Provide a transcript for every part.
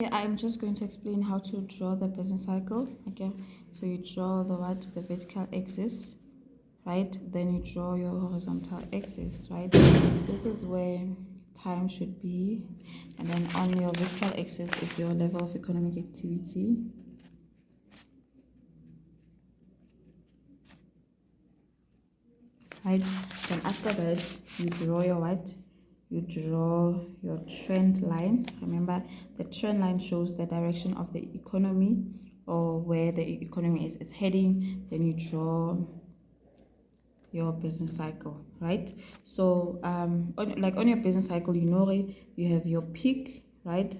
Yeah, I'm just going to explain how to draw the business cycle. Okay, so you draw the vertical axis, right? Then you draw your horizontal axis, right? This is where time should be, and then on your vertical axis is your level of economic activity. Right, then after that you draw your what? You draw your trend line. Remember, the trend line shows the direction of the economy or where the economy is heading. Then you draw your business cycle, right? So on your business cycle, you have your peak, right?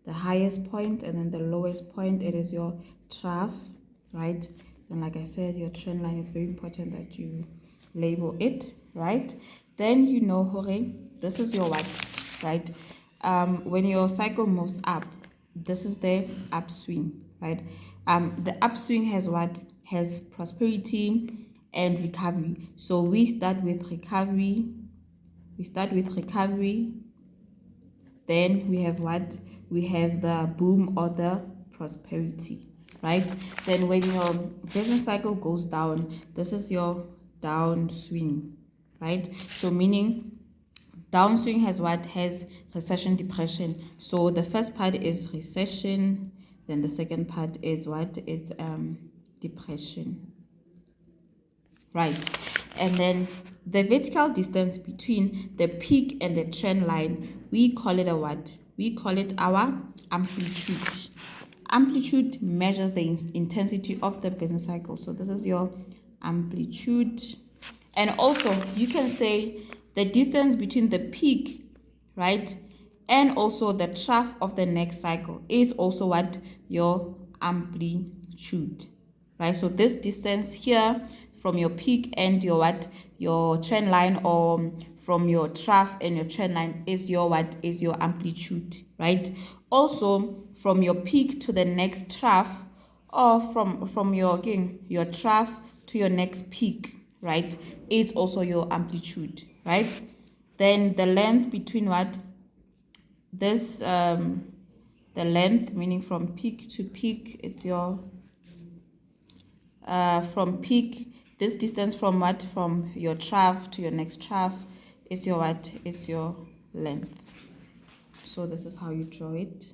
The highest point, and then the lowest point, it is your trough, right? And like I said, your trend line is very important that you label it, right? Then hore, this is your what, right? When your cycle moves up, this is the upswing, right? The upswing has what? Has prosperity and recovery. So we start with recovery. Then we have what? We have the boom or the prosperity, right? Then when your business cycle goes down, this is your downswing, right? So meaning downswing has what? Has recession, depression. So the first part is recession, then the second part is what? It's depression, right? And then the vertical distance between the peak and the trend line, we call it a what? We call it our amplitude. Amplitude measures the intensity of the business cycle. So this is your amplitude. And also you can say the distance between the peak, right, and also the trough of the next cycle is also what? Your amplitude, right? So this distance here from your peak and your what? Your trend line, or from your trough and your trend line, is your what? Is your amplitude, right? Also from your peak to the next trough, or from your trough to your next peak, right, is also your amplitude, right? Then the length between what? This the length, meaning from peak to peak, it's your from peak, this distance from what? From your trough to your next trough, it's your what? It's your length. So this is how you draw it.